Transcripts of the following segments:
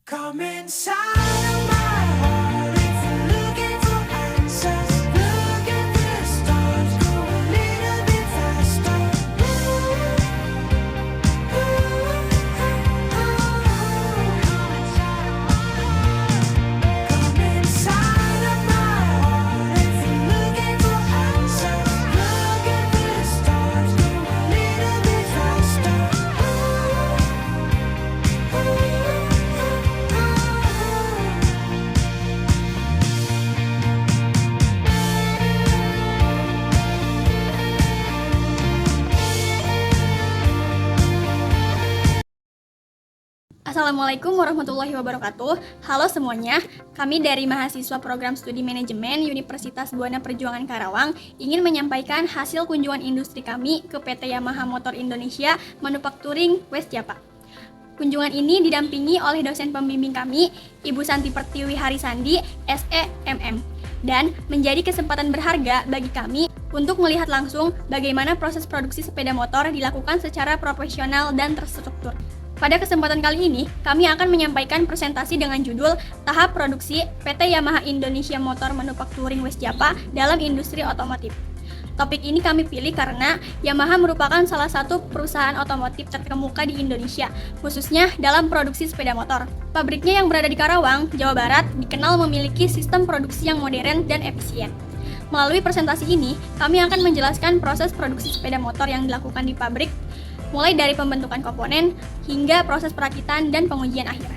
Come inside of my heart if you're looking for answers. Look at the stars, go a little bit faster. Come inside of my heart if you're looking for answers. Look at the stars, go a little bit faster. Assalamualaikum warahmatullahi wabarakatuh. Halo semuanya, kami dari mahasiswa program studi manajemen Universitas Buana Perjuangan Karawang ingin menyampaikan hasil kunjungan industri kami ke PT Yamaha Motor Indonesia Manufacturing West Japa. Kunjungan ini didampingi oleh dosen pembimbing kami, Ibu Santi Pertiwi Harisandi, SEMM, dan menjadi kesempatan berharga bagi kami untuk melihat langsung bagaimana proses produksi sepeda motor dilakukan secara profesional dan terstruktur. Pada kesempatan kali ini, kami akan menyampaikan presentasi dengan judul Tahap Produksi PT Yamaha Indonesia Motor Manufacturing West Japa dalam Industri Otomotif. Topik ini kami pilih karena Yamaha merupakan salah satu perusahaan otomotif terkemuka di Indonesia, khususnya dalam produksi sepeda motor. Pabriknya yang berada di Karawang, Jawa Barat, dikenal memiliki sistem produksi yang modern dan efisien. Melalui presentasi ini, kami akan menjelaskan proses produksi sepeda motor yang dilakukan di pabrik, mulai dari pembentukan komponen hingga proses perakitan dan pengujian akhir.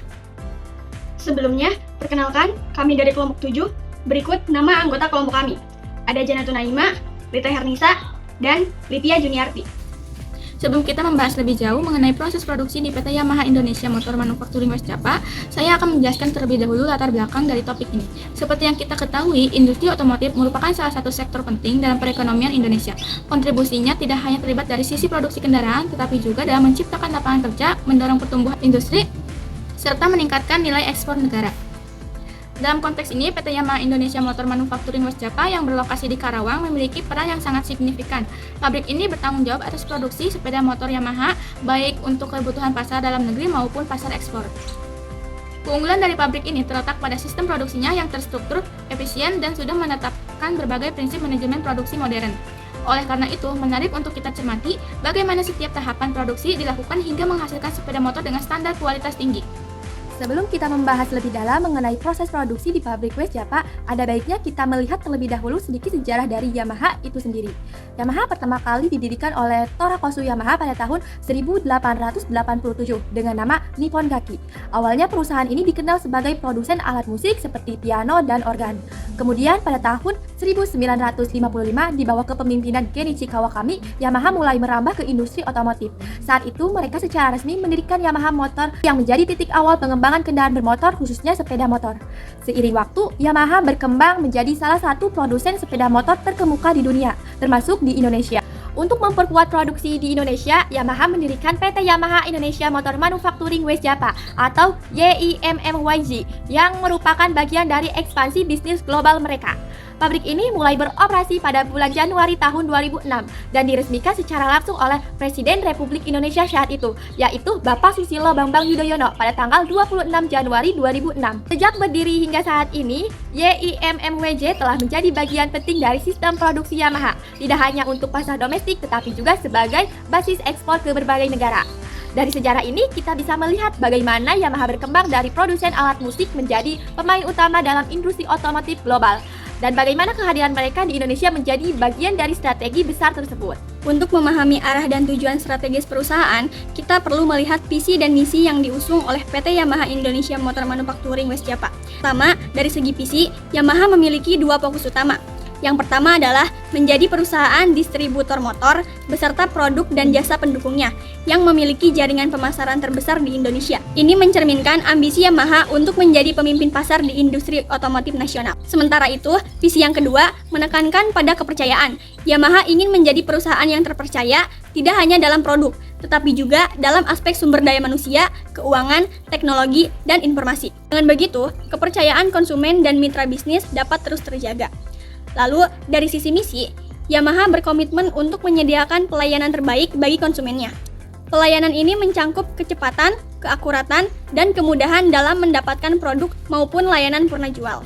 Sebelumnya, perkenalkan kami dari kelompok 7. Berikut nama anggota kelompok kami. Ada Janatun Naima, Rita Hernisa, dan Lipia Juniarti. Sebelum kita membahas lebih jauh mengenai proses produksi di PT Yamaha Indonesia Motor Manufacturing West Japa, saya akan menjelaskan terlebih dahulu latar belakang dari topik ini. Seperti yang kita ketahui, industri otomotif merupakan salah satu sektor penting dalam perekonomian Indonesia. Kontribusinya tidak hanya terlibat dari sisi produksi kendaraan, tetapi juga dalam menciptakan lapangan kerja, mendorong pertumbuhan industri, serta meningkatkan nilai ekspor negara. Dalam konteks ini, PT Yamaha Indonesia Motor Manufacturing West Japa yang berlokasi di Karawang memiliki peran yang sangat signifikan. Pabrik ini bertanggung jawab atas produksi sepeda motor Yamaha, baik untuk kebutuhan pasar dalam negeri maupun pasar ekspor. Keunggulan dari pabrik ini terletak pada sistem produksinya yang terstruktur, efisien, dan sudah menetapkan berbagai prinsip manajemen produksi modern. Oleh karena itu, menarik untuk kita cermati bagaimana setiap tahapan produksi dilakukan hingga menghasilkan sepeda motor dengan standar kualitas tinggi. Sebelum kita membahas lebih dalam mengenai proses produksi di pabrik West Japa, ada baiknya kita melihat terlebih dahulu sedikit sejarah dari Yamaha itu sendiri. Yamaha pertama kali didirikan oleh Torakosu Yamaha pada tahun 1887 dengan nama Nippon Gaki. Awalnya perusahaan ini dikenal sebagai produsen alat musik seperti piano dan organ. Kemudian pada tahun 1955 di bawah kepemimpinan Kenichi Kawakami, Yamaha mulai merambah ke industri otomotif. Saat itu mereka secara resmi mendirikan Yamaha Motor yang menjadi titik awal pengembangan kendaraan bermotor khususnya sepeda motor. Seiring waktu, Yamaha berkembang menjadi salah satu produsen sepeda motor terkemuka di dunia, termasuk di Indonesia. Untuk memperkuat produksi di Indonesia, Yamaha mendirikan PT Yamaha Indonesia Motor Manufacturing West Japa atau YIMMYZ yang merupakan bagian dari ekspansi bisnis global mereka. Pabrik ini mulai beroperasi pada bulan Januari tahun 2006 dan diresmikan secara langsung oleh Presiden Republik Indonesia saat itu, yaitu Bapak Susilo Bambang Yudhoyono pada tanggal 26 Januari 2006. Sejak berdiri hingga saat ini, YIMMYZ telah menjadi bagian penting dari sistem produksi Yamaha, tidak hanya untuk pasar domestik tetapi juga sebagai basis ekspor ke berbagai negara. Dari sejarah ini, kita bisa melihat bagaimana Yamaha berkembang dari produsen alat musik menjadi pemain utama dalam industri otomotif global, dan bagaimana kehadiran mereka di Indonesia menjadi bagian dari strategi besar tersebut. Untuk memahami arah dan tujuan strategis perusahaan, kita perlu melihat visi dan misi yang diusung oleh PT Yamaha Indonesia Motor Manufacturing West Japa. Pertama, dari segi visi, Yamaha memiliki dua fokus utama. Yang pertama adalah menjadi perusahaan distributor motor beserta produk dan jasa pendukungnya yang memiliki jaringan pemasaran terbesar di Indonesia. Ini mencerminkan ambisi Yamaha untuk menjadi pemimpin pasar di industri otomotif nasional. Sementara itu, visi yang kedua menekankan pada kepercayaan. Yamaha ingin menjadi perusahaan yang terpercaya tidak hanya dalam produk, tetapi juga dalam aspek sumber daya manusia, keuangan, teknologi, dan informasi. Dengan begitu, kepercayaan konsumen dan mitra bisnis dapat terus terjaga. Lalu, dari sisi misi, Yamaha berkomitmen untuk menyediakan pelayanan terbaik bagi konsumennya. Pelayanan ini mencangkup kecepatan, keakuratan, dan kemudahan dalam mendapatkan produk maupun layanan purna jual.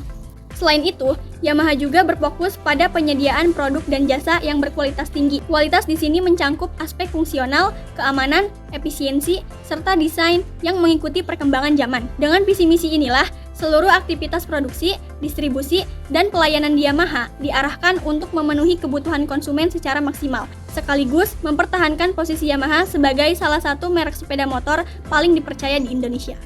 Selain itu, Yamaha juga berfokus pada penyediaan produk dan jasa yang berkualitas tinggi. Kualitas di sini mencangkup aspek fungsional, keamanan, efisiensi, serta desain yang mengikuti perkembangan zaman. Dengan visi misi inilah, seluruh aktivitas produksi, distribusi, dan pelayanan di Yamaha diarahkan untuk memenuhi kebutuhan konsumen secara maksimal, sekaligus mempertahankan posisi Yamaha sebagai salah satu merek sepeda motor paling dipercaya di Indonesia.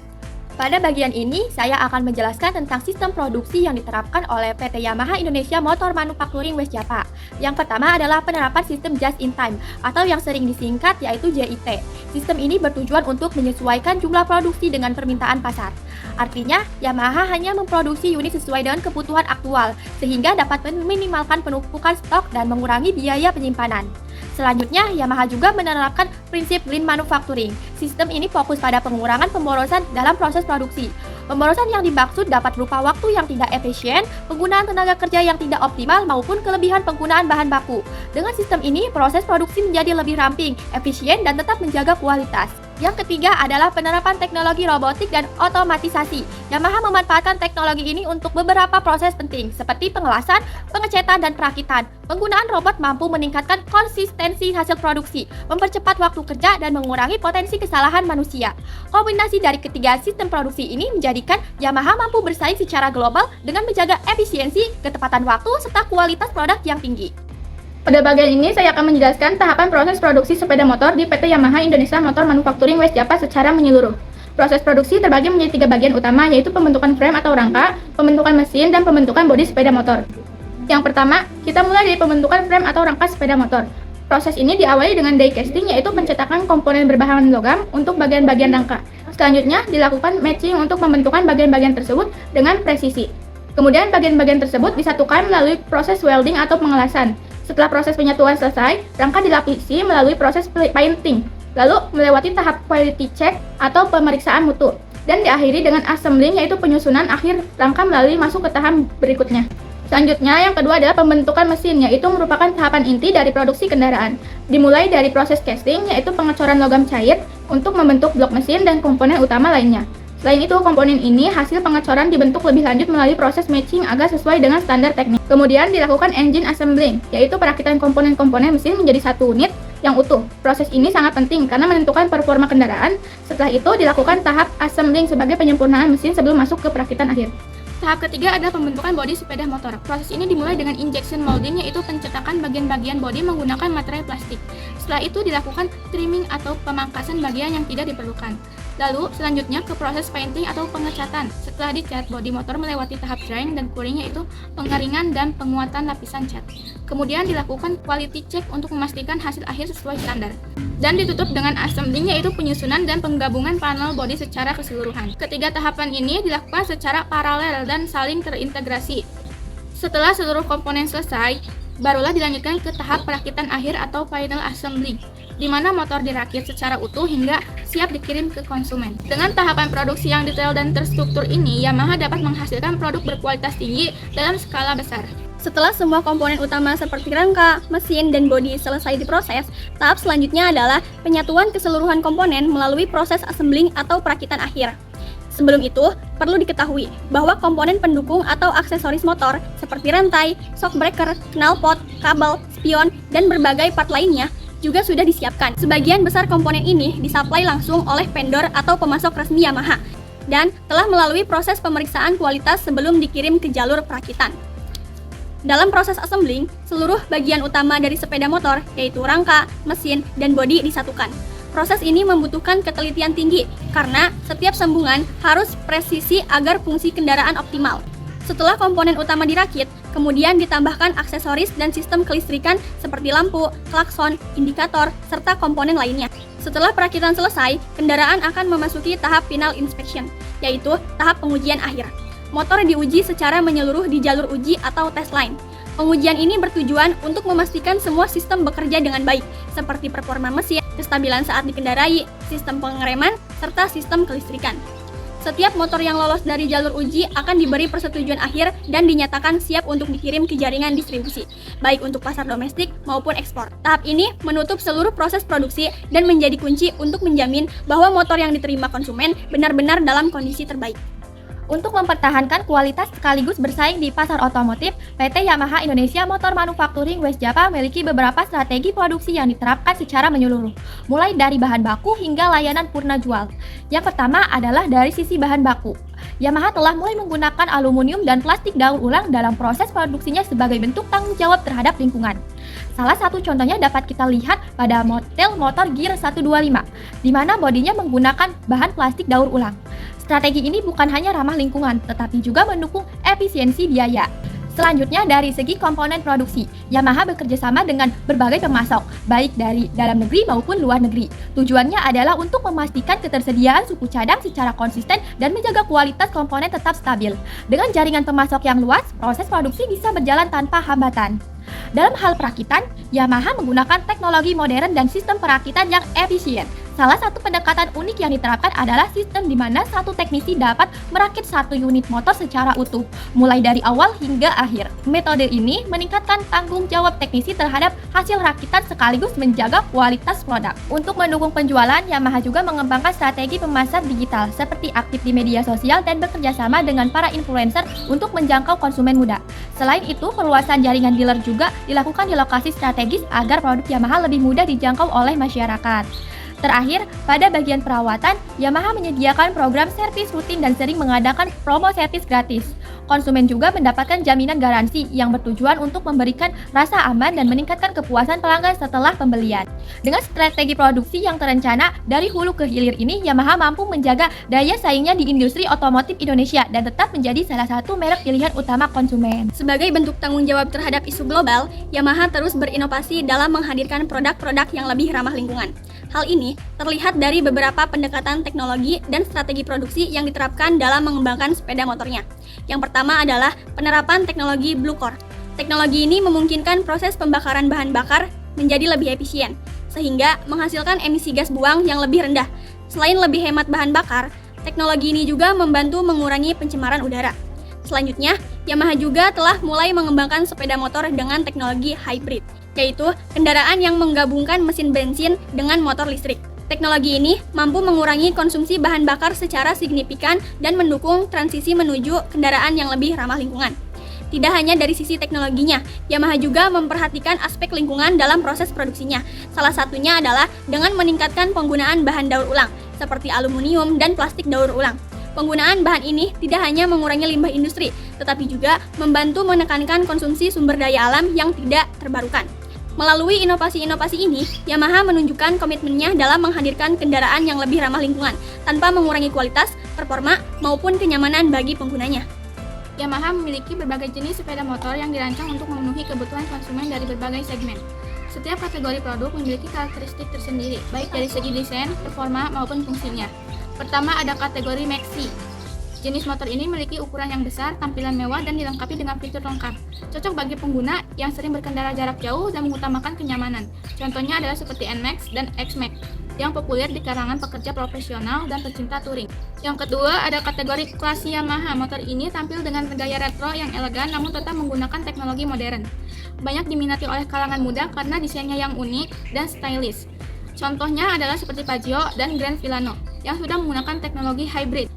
Pada bagian ini, saya akan menjelaskan tentang sistem produksi yang diterapkan oleh PT Yamaha Indonesia Motor Manufacturing West Japa. Yang pertama adalah penerapan sistem just in time atau yang sering disingkat yaitu JIT. Sistem ini bertujuan untuk menyesuaikan jumlah produksi dengan permintaan pasar. Artinya, Yamaha hanya memproduksi unit sesuai dengan kebutuhan aktual sehingga dapat meminimalkan penumpukan stok dan mengurangi biaya penyimpanan. Selanjutnya, Yamaha juga menerapkan prinsip lean manufacturing. Sistem ini fokus pada pengurangan pemborosan dalam proses produksi. Pemborosan yang dimaksud dapat berupa waktu yang tidak efisien, penggunaan tenaga kerja yang tidak optimal, maupun kelebihan penggunaan bahan baku. Dengan sistem ini, proses produksi menjadi lebih ramping, efisien, dan tetap menjaga kualitas. Yang ketiga adalah penerapan teknologi robotik dan otomatisasi. Yamaha memanfaatkan teknologi ini untuk beberapa proses penting, seperti pengelasan, pengecetan, dan perakitan. Penggunaan robot mampu meningkatkan konsistensi hasil produksi, mempercepat waktu kerja, dan mengurangi potensi kesalahan manusia. Kombinasi dari ketiga sistem produksi ini menjadikan Yamaha mampu bersaing secara global dengan menjaga efisiensi, ketepatan waktu, serta kualitas produk yang tinggi. Pada bagian ini, saya akan menjelaskan tahapan proses produksi sepeda motor di PT Yamaha Indonesia Motor Manufacturing West Japa secara menyeluruh. Proses produksi terbagi menjadi 3 bagian utama, yaitu pembentukan frame atau rangka, pembentukan mesin, dan pembentukan bodi sepeda motor. Yang pertama, kita mulai dari pembentukan frame atau rangka sepeda motor. Proses ini diawali dengan die casting, yaitu pencetakan komponen berbahan logam untuk bagian-bagian rangka. Selanjutnya, dilakukan matching untuk pembentukan bagian-bagian tersebut dengan presisi. Kemudian, bagian-bagian tersebut disatukan melalui proses welding atau pengelasan. Setelah proses penyatuan selesai, rangka dilapisi melalui proses painting, lalu melewati tahap quality check atau pemeriksaan mutu, dan diakhiri dengan assembling, yaitu penyusunan akhir rangka melalui masuk ke tahap berikutnya. Selanjutnya, yang kedua adalah pembentukan mesin, yaitu merupakan tahapan inti dari produksi kendaraan. Dimulai dari proses casting, yaitu pengecoran logam cair untuk membentuk blok mesin dan komponen utama lainnya. Selain itu, komponen ini hasil pengecoran dibentuk lebih lanjut melalui proses matching agar sesuai dengan standar teknik. Kemudian dilakukan engine assembling, yaitu perakitan komponen-komponen mesin menjadi satu unit yang utuh. Proses ini sangat penting karena menentukan performa kendaraan. Setelah itu dilakukan tahap assembling sebagai penyempurnaan mesin sebelum masuk ke perakitan akhir. Tahap ketiga adalah pembentukan bodi sepeda motor. Proses ini dimulai dengan injection molding, yaitu pencetakan bagian-bagian bodi menggunakan materai plastik. Setelah itu dilakukan trimming atau pemangkasan bagian yang tidak diperlukan. Lalu selanjutnya ke proses painting atau pengecatan. Setelah dicat, bodi motor melewati tahap drying dan curing, yaitu pengeringan dan penguatan lapisan cat. Kemudian dilakukan quality check untuk memastikan hasil akhir sesuai standar. Dan ditutup dengan assembling, yaitu penyusunan dan penggabungan panel bodi secara keseluruhan. Ketiga tahapan ini dilakukan secara paralel dan saling terintegrasi. Setelah seluruh komponen selesai, barulah dilanjutkan ke tahap perakitan akhir atau final assembly, di mana motor dirakit secara utuh hingga siap dikirim ke konsumen. Dengan tahapan produksi yang detail dan terstruktur ini, Yamaha dapat menghasilkan produk berkualitas tinggi dalam skala besar. Setelah semua komponen utama seperti rangka, mesin, dan bodi selesai diproses, tahap selanjutnya adalah penyatuan keseluruhan komponen melalui proses assembling atau perakitan akhir. Sebelum itu, perlu diketahui bahwa komponen pendukung atau aksesoris motor seperti rantai, shock breaker, knalpot, kabel, spion, dan berbagai part lainnya juga sudah disiapkan. Sebagian besar komponen ini disuplai langsung oleh vendor atau pemasok resmi Yamaha dan telah melalui proses pemeriksaan kualitas sebelum dikirim ke jalur perakitan. Dalam proses assembling, seluruh bagian utama dari sepeda motor, yaitu rangka, mesin, dan bodi disatukan. Proses ini membutuhkan ketelitian tinggi karena setiap sambungan harus presisi agar fungsi kendaraan optimal. Setelah komponen utama dirakit, kemudian ditambahkan aksesoris dan sistem kelistrikan seperti lampu, klakson, indikator, serta komponen lainnya. Setelah perakitan selesai, kendaraan akan memasuki tahap final inspection, yaitu tahap pengujian akhir. Motor diuji secara menyeluruh di jalur uji atau test line. Pengujian ini bertujuan untuk memastikan semua sistem bekerja dengan baik, seperti performa mesin, kestabilan saat dikendarai, sistem pengereman, serta sistem kelistrikan. Setiap motor yang lolos dari jalur uji akan diberi persetujuan akhir dan dinyatakan siap untuk dikirim ke jaringan distribusi, baik untuk pasar domestik maupun ekspor. Tahap ini menutup seluruh proses produksi dan menjadi kunci untuk menjamin bahwa motor yang diterima konsumen benar-benar dalam kondisi terbaik. Untuk mempertahankan kualitas sekaligus bersaing di pasar otomotif, PT Yamaha Indonesia Motor Manufacturing West Java memiliki beberapa strategi produksi yang diterapkan secara menyeluruh, mulai dari bahan baku hingga layanan purna jual. Yang pertama adalah dari sisi bahan baku. Yamaha telah mulai menggunakan aluminium dan plastik daur ulang dalam proses produksinya sebagai bentuk tanggung jawab terhadap lingkungan. Salah satu contohnya dapat kita lihat pada model motor Gear 125, di mana bodinya menggunakan bahan plastik daur ulang. Strategi ini bukan hanya ramah lingkungan, tetapi juga mendukung efisiensi biaya. Selanjutnya, dari segi komponen produksi, Yamaha bekerja sama dengan berbagai pemasok, baik dari dalam negeri maupun luar negeri. Tujuannya adalah untuk memastikan ketersediaan suku cadang secara konsisten dan menjaga kualitas komponen tetap stabil. Dengan jaringan pemasok yang luas, proses produksi bisa berjalan tanpa hambatan. Dalam hal perakitan, Yamaha menggunakan teknologi modern dan sistem perakitan yang efisien. Salah satu pendekatan unik yang diterapkan adalah sistem di mana satu teknisi dapat merakit satu unit motor secara utuh, mulai dari awal hingga akhir. Metode ini meningkatkan tanggung jawab teknisi terhadap hasil rakitan sekaligus menjaga kualitas produk. Untuk mendukung penjualan, Yamaha juga mengembangkan strategi pemasar digital seperti aktif di media sosial dan bekerja sama dengan para influencer untuk menjangkau konsumen muda. Selain itu, perluasan jaringan dealer juga dilakukan di lokasi strategis agar produk Yamaha lebih mudah dijangkau oleh masyarakat. Terakhir, pada bagian perawatan, Yamaha menyediakan program servis rutin dan sering mengadakan promo servis gratis. Konsumen juga mendapatkan jaminan garansi yang bertujuan untuk memberikan rasa aman dan meningkatkan kepuasan pelanggan setelah pembelian. Dengan strategi produksi yang terencana dari hulu ke hilir ini, Yamaha mampu menjaga daya saingnya di industri otomotif Indonesia dan tetap menjadi salah satu merek pilihan utama konsumen. Sebagai bentuk tanggung jawab terhadap isu global, Yamaha terus berinovasi dalam menghadirkan produk-produk yang lebih ramah lingkungan. Hal ini terlihat dari beberapa pendekatan teknologi dan strategi produksi yang diterapkan dalam mengembangkan sepeda motornya. Yang pertama adalah penerapan teknologi Blue Core. Teknologi ini memungkinkan proses pembakaran bahan bakar menjadi lebih efisien, sehingga menghasilkan emisi gas buang yang lebih rendah. Selain lebih hemat bahan bakar, teknologi ini juga membantu mengurangi pencemaran udara. Selanjutnya, Yamaha juga telah mulai mengembangkan sepeda motor dengan teknologi hybrid, yaitu kendaraan yang menggabungkan mesin bensin dengan motor listrik. Teknologi ini mampu mengurangi konsumsi bahan bakar secara signifikan dan mendukung transisi menuju kendaraan yang lebih ramah lingkungan. Tidak hanya dari sisi teknologinya, Yamaha juga memperhatikan aspek lingkungan dalam proses produksinya. Salah satunya adalah dengan meningkatkan penggunaan bahan daur ulang, seperti aluminium dan plastik daur ulang. Penggunaan bahan ini tidak hanya mengurangi limbah industri, tetapi juga membantu menekankan konsumsi sumber daya alam yang tidak terbarukan. Melalui inovasi-inovasi ini, Yamaha menunjukkan komitmennya dalam menghadirkan kendaraan yang lebih ramah lingkungan, tanpa mengurangi kualitas, performa, maupun kenyamanan bagi penggunanya. Yamaha memiliki berbagai jenis sepeda motor yang dirancang untuk memenuhi kebutuhan konsumen dari berbagai segmen. Setiap kategori produk memiliki karakteristik tersendiri, baik dari segi desain, performa, maupun fungsinya. Pertama ada kategori Maxi. Jenis motor ini memiliki ukuran yang besar, tampilan mewah, dan dilengkapi dengan fitur lengkap. Cocok bagi pengguna yang sering berkendara jarak jauh dan mengutamakan kenyamanan. Contohnya adalah seperti NMAX dan XMAX, yang populer di kalangan pekerja profesional dan pecinta touring. Yang kedua ada kategori Classy Yamaha. Motor ini tampil dengan gaya retro yang elegan namun tetap menggunakan teknologi modern. Banyak diminati oleh kalangan muda karena desainnya yang unik dan stylish. Contohnya adalah seperti Pajero dan Grand Filano yang sudah menggunakan teknologi hybrid.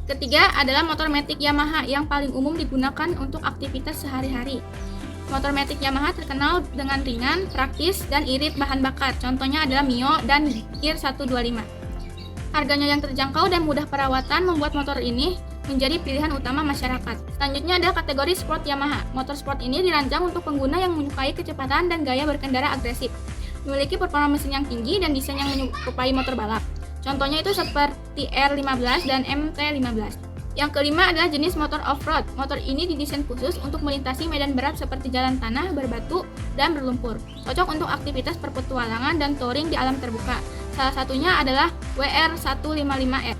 Ketiga adalah motor Matic Yamaha yang paling umum digunakan untuk aktivitas sehari-hari. Motor Matic Yamaha terkenal dengan ringan, praktis, dan irit bahan bakar. Contohnya adalah Mio dan Gear 125. Harganya yang terjangkau dan mudah perawatan membuat motor ini menjadi pilihan utama masyarakat. Selanjutnya ada kategori Sport Yamaha. Motor sport ini dirancang untuk pengguna yang menyukai kecepatan dan gaya berkendara agresif. Memiliki performa mesin yang tinggi dan desain yang menyerupai motor balap. Contohnya itu seperti R15 dan MT15. Yang kelima adalah jenis motor off-road. Motor ini didesain khusus untuk melintasi medan berat seperti jalan tanah, berbatu, dan berlumpur. Cocok untuk aktivitas perpetualangan dan touring di alam terbuka. Salah satunya adalah WR155R.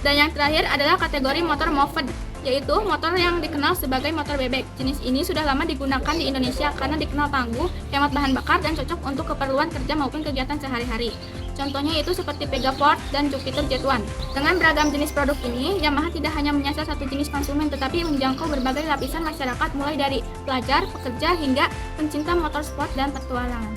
Dan yang terakhir adalah kategori motor moped, yaitu motor yang dikenal sebagai motor bebek. Jenis ini sudah lama digunakan di Indonesia karena dikenal tangguh, hemat bahan bakar, dan cocok untuk keperluan kerja maupun kegiatan sehari-hari. Contohnya itu seperti Pegaport dan Jupiter Jet1. Dengan beragam jenis produk ini, Yamaha tidak hanya menyasar satu jenis konsumen tetapi menjangkau berbagai lapisan masyarakat mulai dari pelajar, pekerja, hingga pencinta motorsport dan petualangan.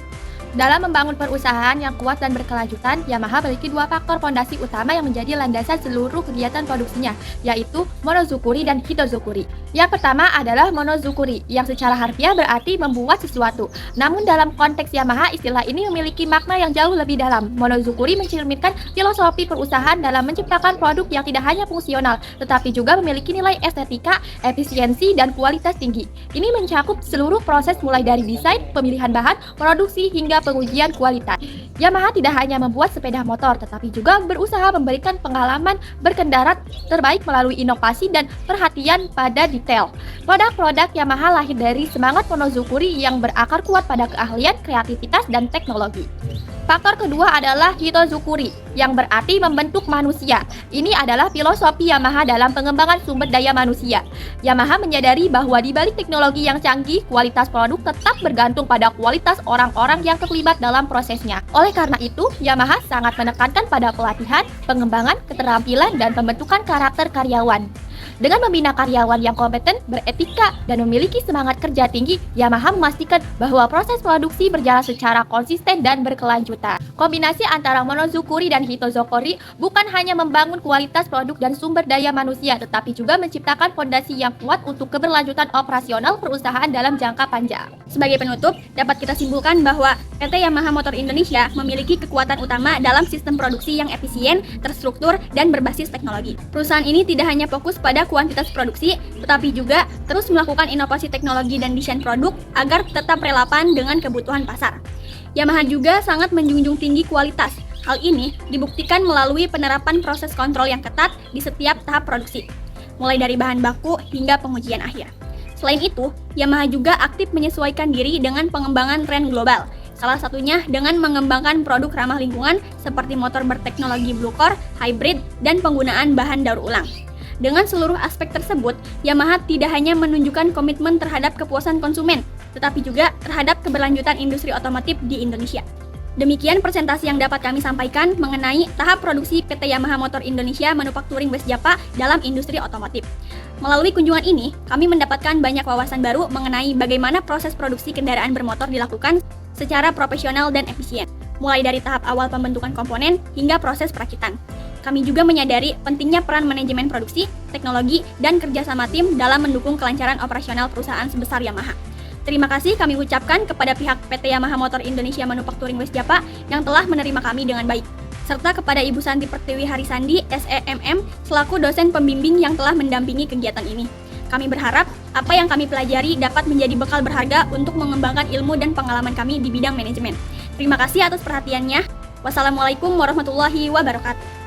Dalam membangun perusahaan yang kuat dan berkelanjutan, Yamaha memiliki dua faktor fondasi utama yang menjadi landasan seluruh kegiatan produksinya, yaitu monozukuri dan hitozukuri. Yang pertama adalah monozukuri, yang secara harfiah berarti membuat sesuatu. Namun dalam konteks Yamaha, istilah ini memiliki makna yang jauh lebih dalam. Monozukuri mencerminkan filosofi perusahaan dalam menciptakan produk yang tidak hanya fungsional, tetapi juga memiliki nilai estetika, efisiensi, dan kualitas tinggi. Ini mencakup seluruh proses mulai dari desain, pemilihan bahan, produksi, hingga pengujian kualitas. Yamaha tidak hanya membuat sepeda motor, tetapi juga berusaha memberikan pengalaman berkendara terbaik melalui inovasi dan perhatian pada detail. Produk-produk Yamaha lahir dari semangat monozukuri yang berakar kuat pada keahlian, kreativitas, dan teknologi. Faktor kedua adalah hitozukuri, yang berarti membentuk manusia. Ini adalah filosofi Yamaha dalam pengembangan sumber daya manusia. Yamaha menyadari bahwa di balik teknologi yang canggih, kualitas produk tetap bergantung pada kualitas orang-orang yang terlibat dalam prosesnya. Oleh karena itu, Yamaha sangat menekankan pada pelatihan, pengembangan, keterampilan, dan pembentukan karakter karyawan. Dengan membina karyawan yang kompeten, beretika, dan memiliki semangat kerja tinggi, Yamaha memastikan bahwa proses produksi berjalan secara konsisten dan berkelanjutan. Kombinasi antara monozukuri dan hitozukuri bukan hanya membangun kualitas produk dan sumber daya manusia, tetapi juga menciptakan fondasi yang kuat untuk keberlanjutan operasional perusahaan dalam jangka panjang. Sebagai penutup, dapat kita simpulkan bahwa PT Yamaha Motor Indonesia memiliki kekuatan utama dalam sistem produksi yang efisien, terstruktur, dan berbasis teknologi. Perusahaan ini tidak hanya fokus pada kuantitas produksi, tetapi juga terus melakukan inovasi teknologi dan desain produk agar tetap relevan dengan kebutuhan pasar. Yamaha juga sangat menjunjung tinggi kualitas. Hal ini dibuktikan melalui penerapan proses kontrol yang ketat di setiap tahap produksi, mulai dari bahan baku hingga pengujian akhir. Selain itu, Yamaha juga aktif menyesuaikan diri dengan pengembangan tren global, salah satunya dengan mengembangkan produk ramah lingkungan seperti motor berteknologi Blue Core, hybrid, dan penggunaan bahan daur ulang. Dengan seluruh aspek tersebut, Yamaha tidak hanya menunjukkan komitmen terhadap kepuasan konsumen, tetapi juga terhadap keberlanjutan industri otomotif di Indonesia. Demikian presentasi yang dapat kami sampaikan mengenai tahap produksi PT Yamaha Motor Indonesia Manufacturing West Japa dalam industri otomotif. Melalui kunjungan ini, kami mendapatkan banyak wawasan baru mengenai bagaimana proses produksi kendaraan bermotor dilakukan secara profesional dan efisien, mulai dari tahap awal pembentukan komponen hingga proses perakitan. Kami juga menyadari pentingnya peran manajemen produksi, teknologi, dan kerjasama tim dalam mendukung kelancaran operasional perusahaan sebesar Yamaha. Terima kasih kami ucapkan kepada pihak PT Yamaha Motor Indonesia Manufacturing West Japa yang telah menerima kami dengan baik, serta kepada Ibu Santi Pertiwi Harisandi, SEMM, selaku dosen pembimbing yang telah mendampingi kegiatan ini. Kami berharap apa yang kami pelajari dapat menjadi bekal berharga untuk mengembangkan ilmu dan pengalaman kami di bidang manajemen. Terima kasih atas perhatiannya. Wassalamualaikum warahmatullahi wabarakatuh.